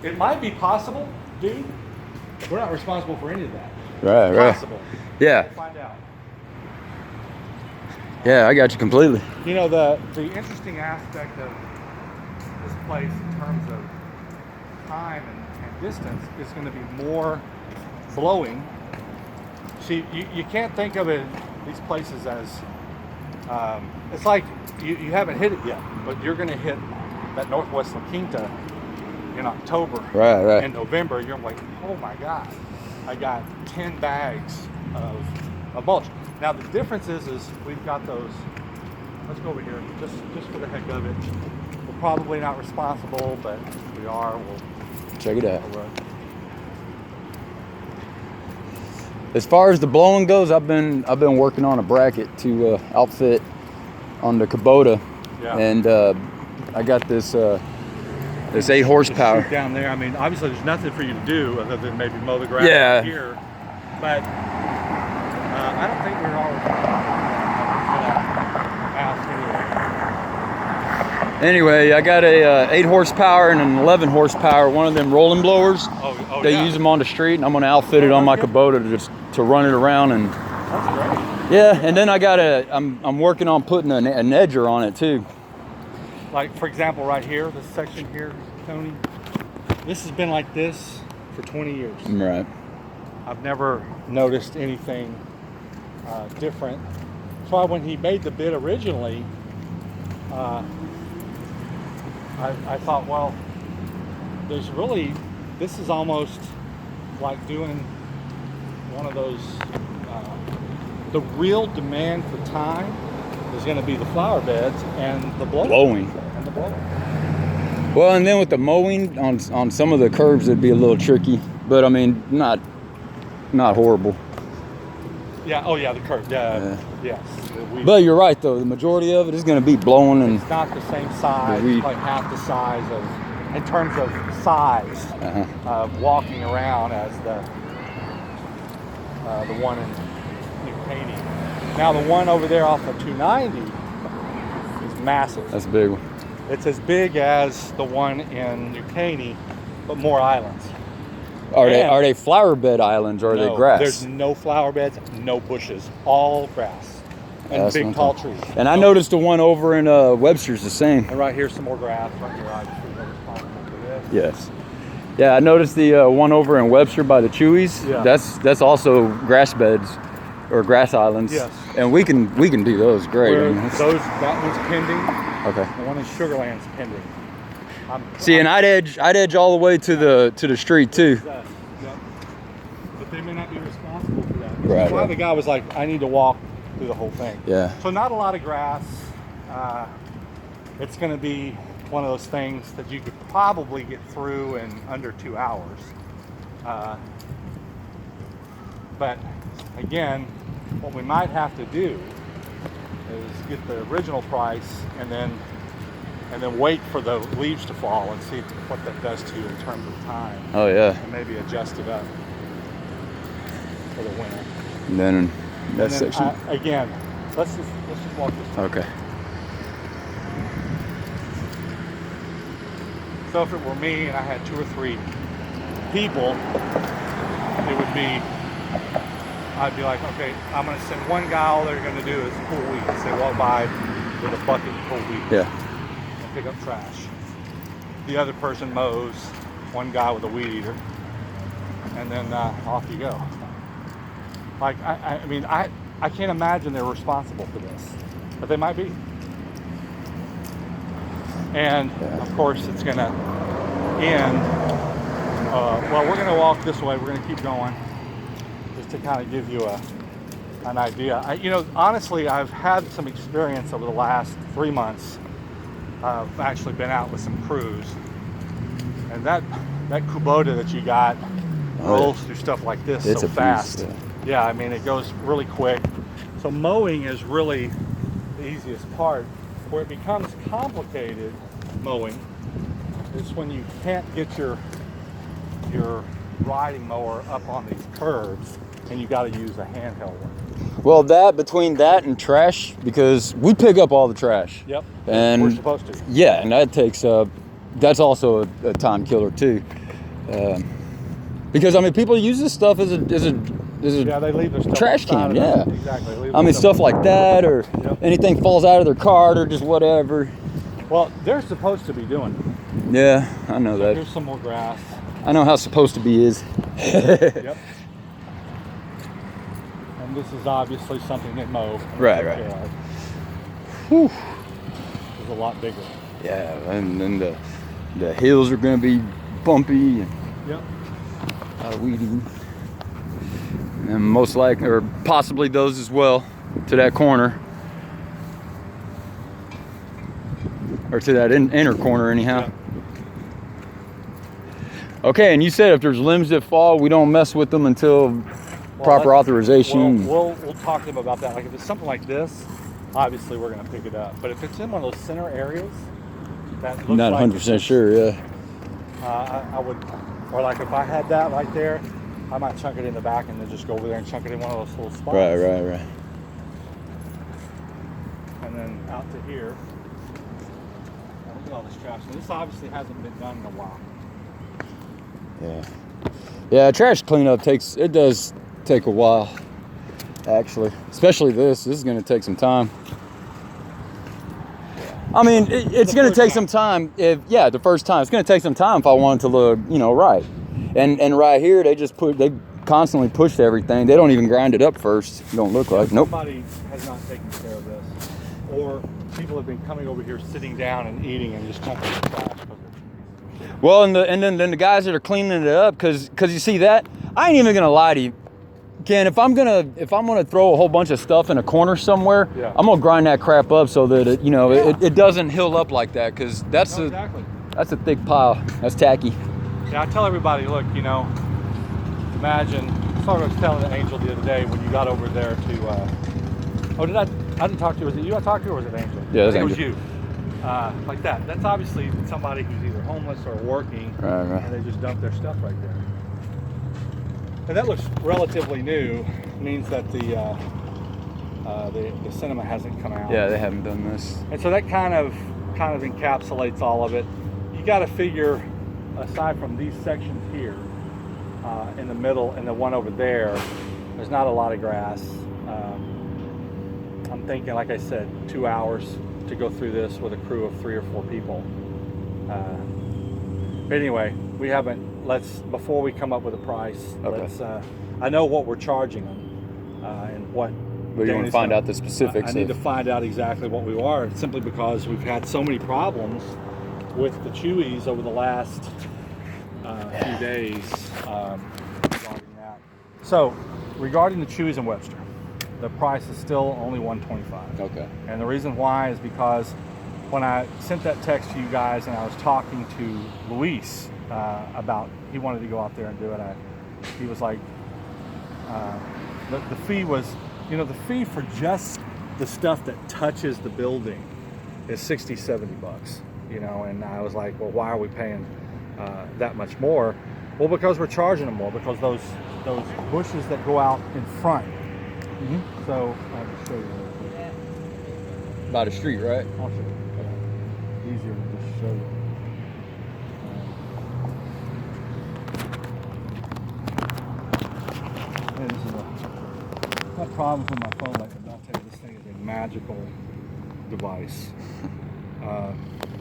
It might be possible, dude. We're not responsible for any of that. Right. Possible. Yeah. We'll find out. Yeah, I got you completely. You know, the interesting aspect of this place in terms of time and distance is going to be more blowing. See, you can't think of it, these places as, it's like you haven't hit it yet, but you're going to hit that Northwest La Quinta in October. Right. In November, you're like, oh my God, I got 10 bags of mulch. Now the difference is we've got those, let's go over here, just for the heck of it. We're probably not responsible, but we are. We'll check it out. As far as the blowing goes, I've been working on a bracket to outfit on the Kubota, and I got this 8 horsepower down there. I mean, obviously there's nothing for you to do other than maybe mow the grass here, but I don't think we're all ask anyway. I got a 8 horsepower and an 11 horsepower, one of them rolling blowers. They use them on the street, and I'm gonna outfit it on my Kubota to run it around. And that's great. Yeah, and then I got I'm working on putting an edger on it too. Like, for example, right here, this section here, Tony, this has been like this for 20 years. Right. I've never noticed anything different. That's why when he made the bid originally, I thought, well, this is almost like doing one of those, the real demand for time is going to be the flower beds and the blowing. Well, and then with the mowing on some of the curves, it'd be a little tricky, but I mean, not horrible. Yeah. Oh, yeah. The curve. Yeah. Yes. But you're right, though. The majority of it is going to be blowing, and it's not the same size. It's like half the size of, in terms of size of walking around as the one in New Caney. Now the one over there off of 290 is massive. That's a big one. It's as big as the one in New Caney, but more islands. Are they flower bed islands, or are they grass? There's no flower beds, no bushes, all grass and big tall trees. And I noticed the one over in Webster's the same. And right here's some more grass. Right here, obviously, we're responsible for this. Yes. Yeah, I noticed the one over in Webster by the Chewies. Yeah. That's also grass beds or grass islands. Yes. And we can do those great. That one's pending. Okay. The one in Sugarland's pending. And I'd edge all the way to the street too. Yep. But they may not be responsible for that. Right. Why the guy was like, I need to walk through the whole thing. Yeah. So not a lot of grass. It's going to be one of those things that you could probably get through in under 2 hours. But again, what we might have to do is get the original price and then wait for the leaves to fall and see what that does to you in terms of time. Oh yeah. And maybe adjust it up for the winter. And then that section. Again, let's just walk this way. Okay. So if it were me and I had 2 or 3 people, it would be, I'd be like, okay, I'm going to send one guy, all they're going to do is pull weeds. They walk by with a bucket and pull weeds. Yeah. And pick up trash. The other person mows, one guy with a weed eater, and then off you go. Like, I mean, I can't imagine they're responsible for this, but they might be. And of course, it's going to end. Well, we're going to walk this way. We're going to keep going, just to kind of give you an idea. Honestly, I've had some experience over the last 3 months. I've actually been out with some crews, and that Kubota that you got rolls through stuff like this so fast. Yeah, I mean, it goes really quick. So mowing is really the easiest part. Where it becomes complicated, mowing, is when you can't get your riding mower up on these curves, and you got to use a handheld one. Well, between that and trash, because we pick up all the trash. Yep. And we're supposed to. Yeah, and that takes that's also a time killer too. Because I mean, people use this stuff as a yeah, they leave their stuff trash outside can. of Yeah, it. Exactly. Leave I mean, their stuff like that, or Yep. anything falls out of their cart, or just whatever. Well, they're supposed to be doing it. Yeah, I know So that. here's some more grass. I know how supposed to be is. Yep. And this is obviously something they mow. Right. Whew. It's a lot bigger. Yeah, and then the hills are gonna be bumpy and Yep. weedy, and most likely, or possibly those as well, to that corner, or to that inner corner, anyhow. Yep. Okay, and you said if there's limbs that fall, we don't mess with them until proper authorization. We'll talk to them about that. Like if it's something like this, obviously we're going to pick it up. But if it's in one of those center areas, that looks Not like 100% sure, yeah. I would, or like if I had that right there, I might chunk it in the back and then just go over there and chunk it in one of those little spots. Right. And then out to here. Now look at all this trash. Now, this obviously hasn't been done in a while. Yeah, trash cleanup does take a while, actually. Especially this is going to take some time. I mean, it's going to take some time the first time. It's going to take some time if I want it to look, right. And right here, they constantly push everything. They don't even grind it up first. It don't look like. Nope. Somebody has not taken care of this. Or people have been coming over here, sitting down and eating and just chunking the trash. Well, and then the guys that are cleaning it up, because you see that, I ain't even gonna lie to you, Ken. If I'm gonna throw a whole bunch of stuff in a corner somewhere, I'm gonna grind that crap up so that it doesn't hill up like that, because that's a thick pile. That's tacky. Yeah, I tell everybody, look, imagine. I was telling Angel the other day when you got over there to. I didn't talk to you. Was it you I talked to, or was it Angel? Yeah, it was you. Like that. That's obviously somebody who's either homeless or working, right. and they just dump their stuff right there. And that looks relatively new. Means that the cinema hasn't come out. Yeah, they haven't done this. And so that kind of encapsulates all of it. You got to figure, aside from these sections here, in the middle and the one over there's not a lot of grass. I'm thinking, like I said, 2 hours to go through this with a crew of 3 or 4 people. But anyway, before we come up with a price, I know what we're charging them and what. But you want to find out the specifics. I need to find out exactly what we are, simply because we've had so many problems with the Chewies over the last few days regarding that. So, regarding the Chewies in Webster, the price is still only $125. Okay. And the reason why is because when I sent that text to you guys and I was talking to Luis about, he wanted to go out there and do it, he was like, the fee was, the fee for just the stuff that touches the building is $60-$70, and I was like, well, why are we paying that much more? Well, because we're charging them more, because those bushes that go out in front. Mm-hmm. So I'll just show you. By the street, right? I'll show you. Easier to just show you. I've had problems with my phone lately, but I'll tell you, this thing is a magical device.